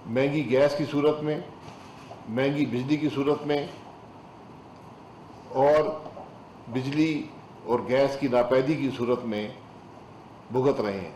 مہنگی گیس کی صورت میں، مہنگی بجلی کی صورت میں، اور بجلی اور گیس کی ناپیدی کی صورت میں بھگت رہے ہیں۔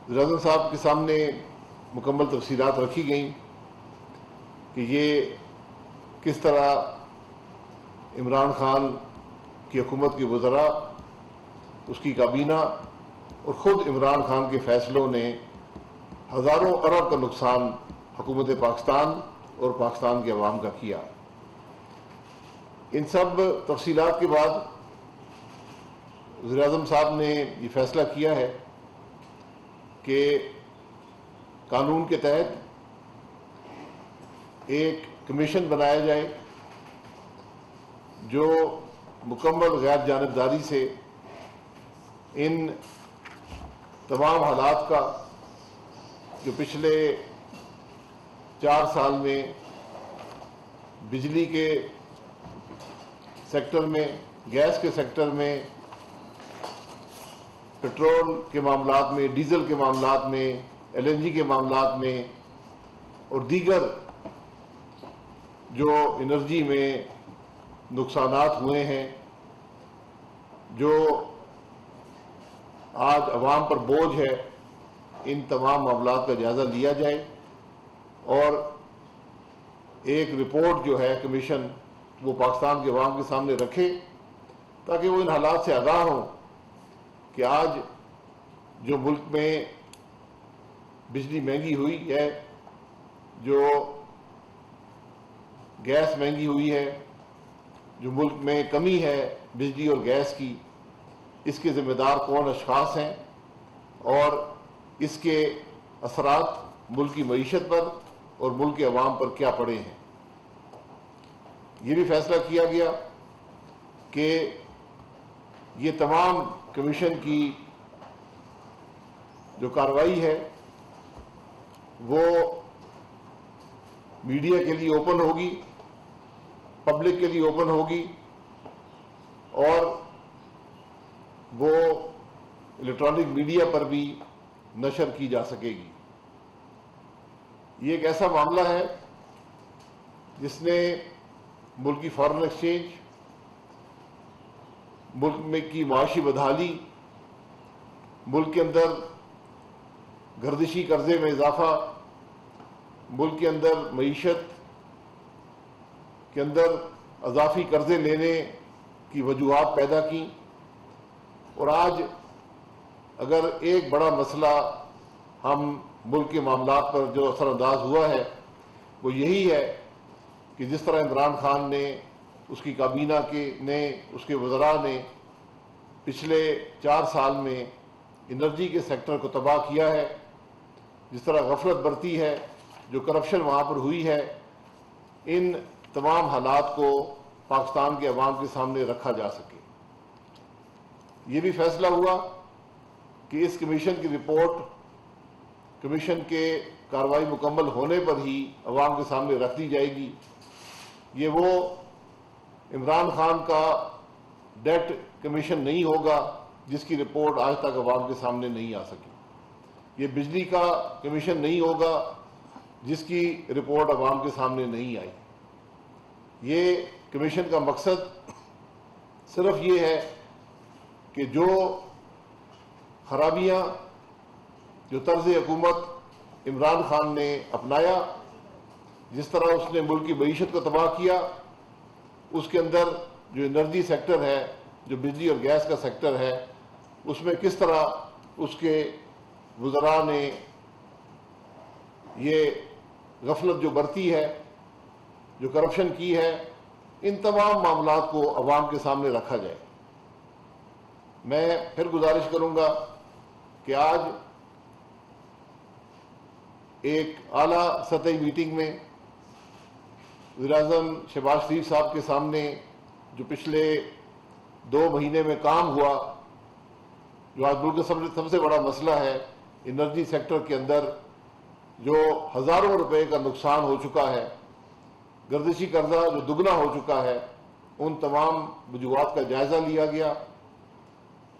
وزیراعظم صاحب کے سامنے مکمل تفصیلات رکھی گئیں کہ یہ کس طرح عمران خان کی حکومت کے وزراء، اس کی کابینہ اور خود عمران خان کے فیصلوں نے ہزاروں ارب کا نقصان حکومت پاکستان اور پاکستان کے عوام کا کیا۔ ان سب تفصیلات کے بعد وزیراعظم صاحب نے یہ فیصلہ کیا ہے کہ قانون کے تحت ایک کمیشن بنایا جائے جو مکمل غیر جانبداری سے ان تمام حالات کا جو پچھلے 4 سال میں بجلی کے سیکٹر میں، گیس کے سیکٹر میں، پٹرول کے معاملات میں، ڈیزل کے معاملات میں، LNG کے معاملات میں اور دیگر جو انرجی میں نقصانات ہوئے ہیں، جو آج عوام پر بوجھ ہے، ان تمام معاملات کا جائزہ لیا جائے اور ایک رپورٹ جو ہے کمیشن وہ پاکستان کے عوام کے سامنے رکھے تاکہ وہ ان حالات سے آگاہ ہوں کہ آج جو ملک میں بجلی مہنگی ہوئی ہے، جو گیس مہنگی ہوئی ہے، جو ملک میں کمی ہے بجلی اور گیس کی، اس کے ذمہ دار کون اشخاص ہیں اور اس کے اثرات ملک کی معیشت پر اور ملک کے عوام پر کیا پڑے ہیں۔ یہ بھی فیصلہ کیا گیا کہ یہ تمام کمیشن کی جو کارروائی ہے وہ میڈیا کے لیے اوپن ہوگی، پبلک کے لیے اوپن ہوگی اور وہ الیکٹرانک میڈیا پر بھی نشر کی جا سکے گی۔ یہ ایک ایسا معاملہ ہے جس نے ملک کی فارن ایکسچینج، ملک میں کی معاشی بدحالی، ملک کے اندر گردشی قرضے میں اضافہ، ملک کے اندر معیشت کے اندر اضافی قرضے لینے کی وجوہات پیدا کی، اور آج اگر ایک بڑا مسئلہ ہم ملک کے معاملات پر جو اثر انداز ہوا ہے وہ یہی ہے کہ جس طرح عمران خان نے، اس کی کابینہ نے، اس کے وزراء نے پچھلے 4 سال میں انرجی کے سیکٹر کو تباہ کیا ہے، جس طرح غفلت برتی ہے، جو کرپشن وہاں پر ہوئی ہے، ان تمام حالات کو پاکستان کے عوام کے سامنے رکھا جا سکے۔ یہ بھی فیصلہ ہوا کہ اس کمیشن کی رپورٹ کمیشن کے کارروائی مکمل ہونے پر ہی عوام کے سامنے رکھ دی جائے گی۔ یہ وہ عمران خان کا ڈیٹ کمیشن نہیں ہوگا جس کی رپورٹ آج تک عوام کے سامنے نہیں آ سکی۔ یہ بجلی کا کمیشن نہیں ہوگا جس کی رپورٹ عوام کے سامنے نہیں آئی۔ یہ کمیشن کا مقصد صرف یہ ہے کہ جو خرابیاں، جو طرز حکومت عمران خان نے اپنایا، جس طرح اس نے ملک کی معیشت کو تباہ کیا، اس کے اندر جو انرجی سیکٹر ہے، جو بجلی اور گیس کا سیکٹر ہے، اس میں کس طرح اس کے وزراء نے یہ غفلت جو برتی ہے، جو کرپشن کی ہے، ان تمام معاملات کو عوام کے سامنے رکھا جائے۔ میں پھر گزارش کروں گا کہ آج ایک اعلیٰ سطحی میٹنگ میں وزیراعظم شہباز شریف صاحب کے سامنے جو پچھلے 2 مہینے میں کام ہوا، جو آج ملک کا سب سے بڑا مسئلہ ہے، انرجی سیکٹر کے اندر جو ہزاروں روپے کا نقصان ہو چکا ہے، گردشی قرضہ جو دگنا ہو چکا ہے، ان تمام وجوہات کا جائزہ لیا گیا،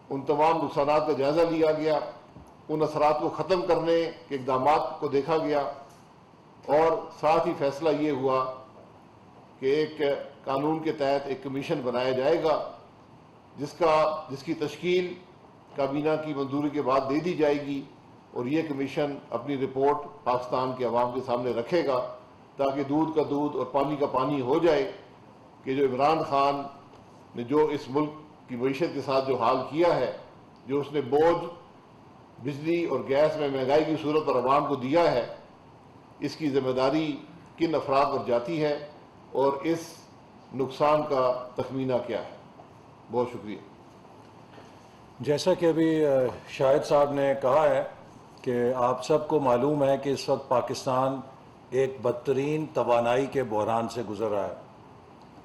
ان تمام نقصانات کا جائزہ لیا گیا ان اثرات کو ختم کرنے کے اقدامات کو دیکھا گیا، اور ساتھ ہی فیصلہ یہ ہوا کہ ایک قانون کے تحت ایک کمیشن بنایا جائے گا جس کی تشکیل کابینہ کی منظوری کے بعد دے دی جائے گی، اور یہ کمیشن اپنی رپورٹ پاکستان کے عوام کے سامنے رکھے گا، تاکہ دودھ کا دودھ اور پانی کا پانی ہو جائے کہ جو عمران خان نے جو اس ملک کی معیشت کے ساتھ جو حال کیا ہے، جو اس نے بوجھ بجلی اور گیس میں مہنگائی کی صورت پر عوام کو دیا ہے، اس کی ذمہ داری کن افراد پر جاتی ہے اور اس نقصان کا تخمینہ کیا ہے۔ بہت شکریہ۔ جیسا کہ ابھی شاہد صاحب نے کہا ہے کہ آپ سب کو معلوم ہے کہ اس وقت پاکستان ایک بدترین توانائی کے بحران سے گزر رہا ہے،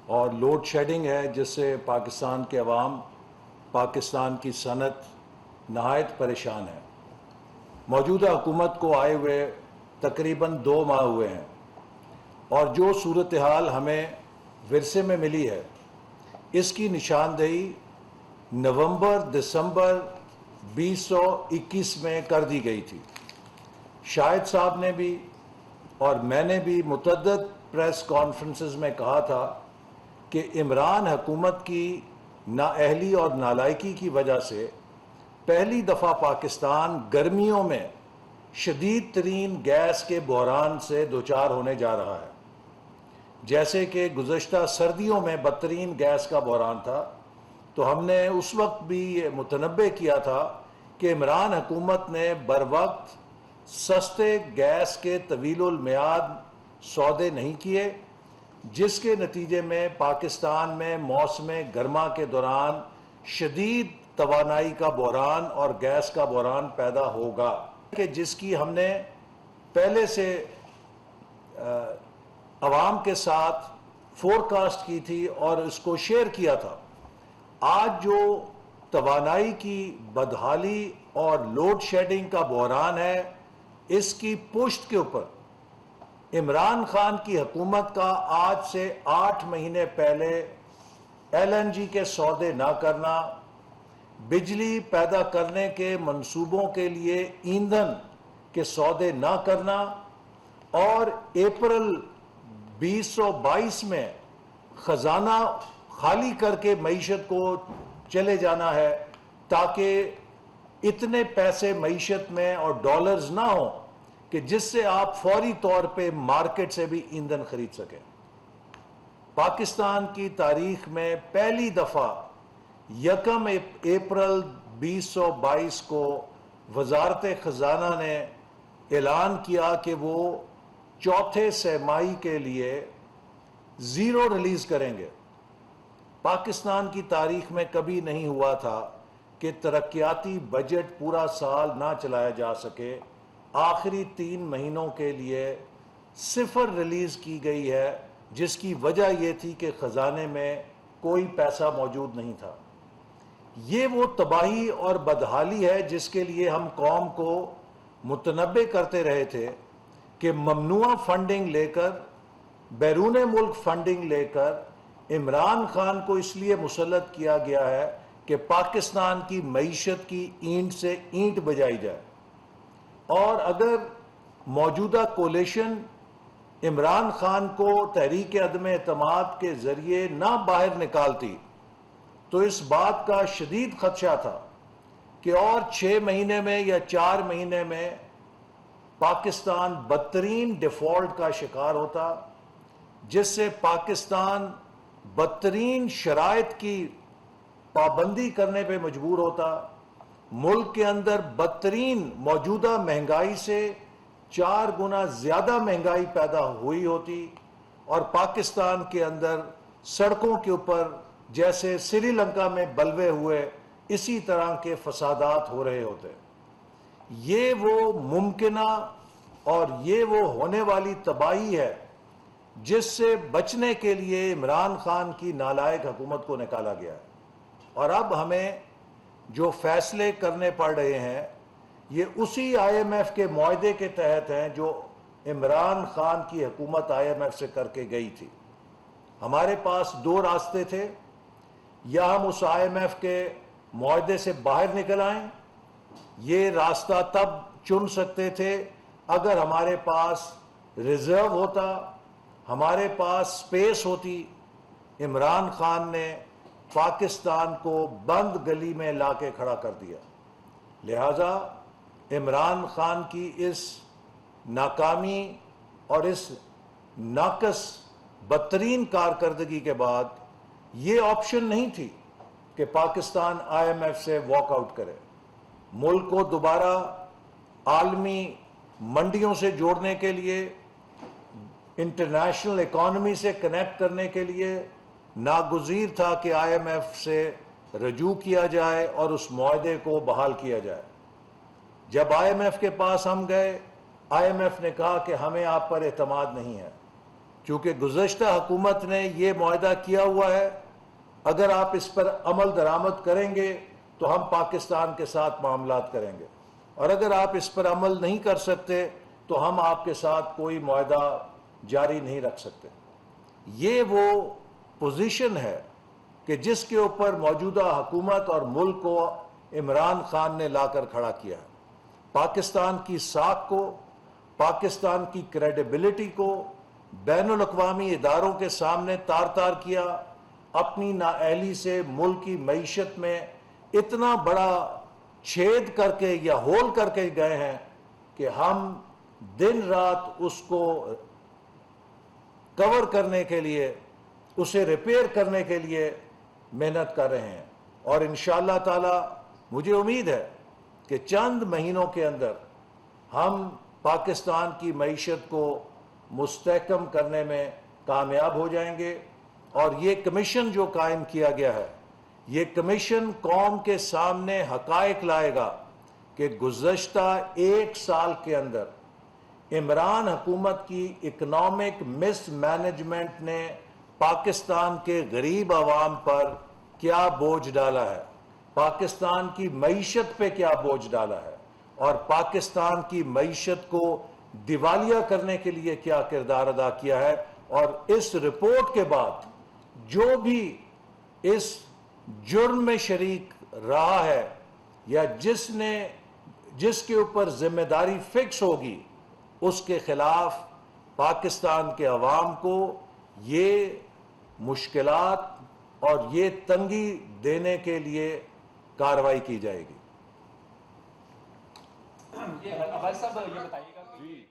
اور لوڈ شیڈنگ ہے جس سے پاکستان کے عوام، پاکستان کی صنعت نہایت پریشان ہے۔ موجودہ حکومت کو آئے ہوئے تقریباً 2 ماہ ہوئے ہیں، اور جو صورتحال ہمیں ورثے میں ملی ہے اس کی نشاندہی نومبر دسمبر 2021 میں کر دی گئی تھی۔ شاہد صاحب نے بھی اور میں نے بھی متعدد پریس کانفرنسز میں کہا تھا کہ عمران حکومت کی نااہلی اور نالائکی کی وجہ سے پہلی دفعہ پاکستان گرمیوں میں شدید ترین گیس کے بحران سے دوچار ہونے جا رہا ہے۔ جیسے کہ گزشتہ سردیوں میں بدترین گیس کا بحران تھا، تو ہم نے اس وقت بھی یہ متنبع کیا تھا کہ عمران حکومت نے بروقت سستے گیس کے طویل المیعاد سودے نہیں کیے، جس کے نتیجے میں پاکستان میں موسم گرما کے دوران شدید توانائی کا بحران اور گیس کا بحران پیدا ہوگا، کہ جس کی ہم نے پہلے سے عوام کے ساتھ فورکاسٹ کی تھی اور اس کو شیئر کیا تھا۔ آج جو توانائی کی بدحالی اور لوڈ شیڈنگ کا بحران ہے، اس کی پشت کے اوپر عمران خان کی حکومت کا آج سے 8 مہینے پہلے LNG کے سودے نہ کرنا، بجلی پیدا کرنے کے منصوبوں کے لیے ایندھن کے سودے نہ کرنا، اور اپریل 2022 میں خزانہ خالی کر کے معیشت کو چلے جانا ہے، تاکہ اتنے پیسے معیشت میں اور ڈالرز نہ ہوں کہ جس سے آپ فوری طور پہ مارکیٹ سے بھی ایندھن خرید سکیں۔ پاکستان کی تاریخ میں پہلی دفعہ 1 اپریل 2022 کو وزارت خزانہ نے اعلان کیا کہ وہ چوتھے سہ ماہی کے لیے زیرو ریلیز کریں گے۔ پاکستان کی تاریخ میں کبھی نہیں ہوا تھا کہ ترقیاتی بجٹ پورا سال نہ چلایا جا سکے، آخری 3 مہینوں کے لیے 0 ریلیز کی گئی ہے، جس کی وجہ یہ تھی کہ خزانے میں کوئی پیسہ موجود نہیں تھا۔ یہ وہ تباہی اور بدحالی ہے جس کے لیے ہم قوم کو متنبع کرتے رہے تھے کہ ممنوعہ فنڈنگ لے کر، بیرون ملک فنڈنگ لے کر عمران خان کو اس لیے مسلط کیا گیا ہے کہ پاکستان کی معیشت کی اینٹ سے اینٹ بجائی جائے، اور اگر موجودہ کولیشن عمران خان کو تحریک عدم اعتماد کے ذریعے نہ باہر نکالتی تو اس بات کا شدید خدشہ تھا کہ اور 6 مہینے میں یا 4 مہینے میں پاکستان بدترین ڈیفالٹ کا شکار ہوتا، جس سے پاکستان بدترین شرائط کی پابندی کرنے پہ مجبور ہوتا، ملک کے اندر بدترین موجودہ مہنگائی سے 4 گنا زیادہ مہنگائی پیدا ہوئی ہوتی، اور پاکستان کے اندر سڑکوں کے اوپر جیسے سری لنکا میں بلوے ہوئے اسی طرح کے فسادات ہو رہے ہوتے۔ یہ وہ ممکنہ اور یہ وہ ہونے والی تباہی ہے جس سے بچنے کے لیے عمران خان کی نالائق حکومت کو نکالا گیا ہے، اور اب ہمیں جو فیصلے کرنے پڑ رہے ہیں یہ اسی IMF کے معاہدے کے تحت ہیں جو عمران خان کی حکومت IMF سے کر کے گئی تھی۔ ہمارے پاس 2 راستے تھے، یا ہم اس IMF کے معاہدے سے باہر نکل آئیں یہ راستہ تب چن سکتے تھے اگر ہمارے پاس ریزرو ہوتا، ہمارے پاس سپیس ہوتی۔ عمران خان نے پاکستان کو بند گلی میں لا کے کھڑا کر دیا۔ لہذا عمران خان کی اس ناکامی اور اس ناقص بدترین کارکردگی کے بعد یہ آپشن نہیں تھی کہ پاکستان آئی ایم ایف سے واک آؤٹ کرے۔ ملک کو دوبارہ عالمی منڈیوں سے جوڑنے کے لیے، انٹرنیشنل اکانومی سے کنیکٹ کرنے کے لیے ناگزیر تھا کہ آئی ایم ایف سے رجوع کیا جائے اور اس معاہدے کو بحال کیا جائے۔ جب آئی ایم ایف کے پاس ہم گئے، آئی ایم ایف نے کہا کہ ہمیں آپ پر اعتماد نہیں ہے، چونکہ گزشتہ حکومت نے یہ معاہدہ کیا ہوا ہے، اگر آپ اس پر عمل درآمد کریں گے تو ہم پاکستان کے ساتھ معاملات کریں گے، اور اگر آپ اس پر عمل نہیں کر سکتے تو ہم آپ کے ساتھ کوئی معاہدہ جاری نہیں رکھ سکتے۔ یہ وہ پوزیشن ہے کہ جس کے اوپر موجودہ حکومت اور ملک کو عمران خان نے لا کر کھڑا کیا ہے۔ پاکستان کی ساکھ کو، پاکستان کی کریڈیبلٹی کو بین الاقوامی اداروں کے سامنے تار تار کیا۔ اپنی نااہلی سے ملک کی معیشت میں اتنا بڑا چھید کر کے یا ہول کر کے گئے ہیں کہ ہم دن رات اس کو کور کرنے کے لیے، اسے ریپیئر کرنے کے لیے محنت کر رہے ہیں، اور انشاءاللہ تعالی مجھے امید ہے کہ چند مہینوں کے اندر ہم پاکستان کی معیشت کو مستحکم کرنے میں کامیاب ہو جائیں گے۔ اور یہ کمیشن جو قائم کیا گیا ہے، یہ کمیشن قوم کے سامنے حقائق لائے گا کہ گزشتہ 1 سال کے اندر عمران حکومت کی اکنامک مس مینجمنٹ نے پاکستان کے غریب عوام پر کیا بوجھ ڈالا ہے، پاکستان کی معیشت پہ کیا بوجھ ڈالا ہے، اور پاکستان کی معیشت کو دیوالیہ کرنے کے لیے کیا کردار ادا کیا ہے۔ اور اس رپورٹ کے بعد جو بھی اس جرم میں شریک رہا ہے یا جس کے اوپر ذمہ داری فکس ہوگی، اس کے خلاف پاکستان کے عوام کو یہ مشکلات اور یہ تنگی دینے کے لیے کارروائی کی جائے گی۔ عباس صاحب یہ بتائیے گا کہ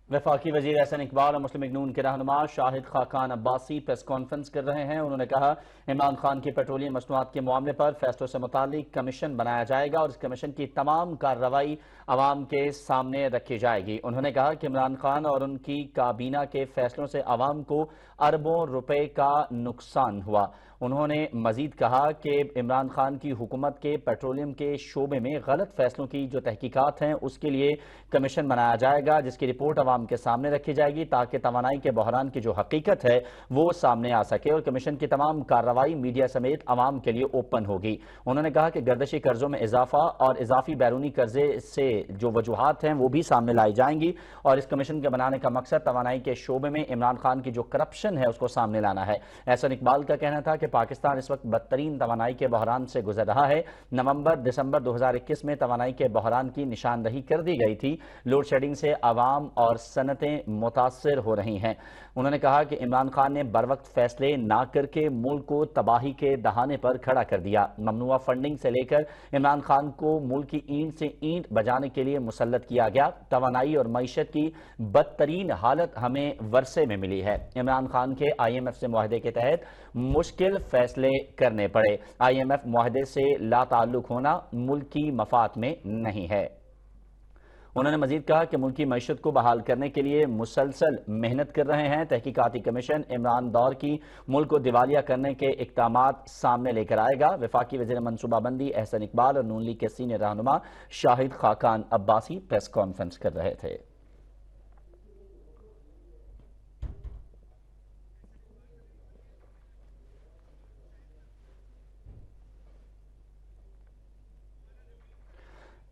وفاقی وزیر احسن اقبال اور مسلم لیگ نون کے رہنما شاہد خاقان عباسی پریس کانفرنس کر رہے ہیں۔ انہوں نے کہا عمران خان کی پیٹرولیم مصنوعات کے معاملے پر فیصلوں سے متعلق کمیشن بنایا جائے گا اور اس کمیشن کی تمام کارروائی عوام کے سامنے رکھی جائے گی۔ انہوں نے کہا کہ عمران خان اور ان کی کابینہ کے فیصلوں سے عوام کو اربوں روپے کا نقصان ہوا۔ انہوں نے مزید کہا کہ عمران خان کی حکومت کے پیٹرولیم کے شعبے میں غلط فیصلوں کی جو تحقیقات ہیں اس کے لیے کمیشن بنایا جائے گا، جس کی رپورٹ عوام کے سامنے رکھی جائے گی تاکہ توانائی کے بحران کی جو حقیقت ہے وہ سامنے آ سکے، اور کمیشن کی تمام کارروائی میڈیا سمیت عوام کے لیے اوپن ہوگی۔ انہوں نے کہا کہ گردشی قرضوں میں اضافہ اور اضافی بیرونی قرضے سے جو وجوہات ہیں وہ بھی سامنے لائی جائیں گی، اور اس کمیشن کے بنانے کا مقصد توانائی کے شعبے میں عمران خان کی جو کرپشن ہے اس کو سامنے لانا ہے۔ احسن اقبال کا کہنا تھا کہ پاکستان اس وقت بدترین توانائی کے بحران سے گزر رہا ہے۔ نومبر دسمبر 2021 میں توانائی کے بحران کی نشاندہی کر دی گئی تھی۔ لوڈ شیڈنگ سے عوام اور صنعتیں متاثر ہو رہی ہیں۔ انہوں نے کہا کہ عمران خان نے بروقت فیصلے نہ کر کے ملک کو تباہی کے دہانے پر کھڑا کر دیا۔ ممنوعہ فنڈنگ سے لے کر عمران خان کو ملک کی اینٹ سے اینٹ بجانے کے لیے مسلط کیا گیا۔ توانائی اور معیشت کی بدترین حالت ہمیں ورثے میں ملی ہے۔ عمران خان کے آئی ایم ایف سے معاہدے کے تحت مشکل فیصلے کرنے پڑے۔ آئی ایم ایف معاہدے سے لا تعلق ہونا ملکی مفاد میں نہیں ہے۔ انہوں نے مزید کہا کہ ملکی معیشت کو بحال کرنے کے لیے مسلسل محنت کر رہے ہیں۔ تحقیقاتی کمیشن عمران دور کی ملک کو دیوالیہ کرنے کے اقدامات سامنے لے کر آئے گا۔ وفاقی وزیر منصوبہ بندی احسن اقبال اور نون لیگ کے سینئر رہنما شاہد خاقان عباسی پریس کانفرنس کر رہے تھے۔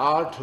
8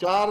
4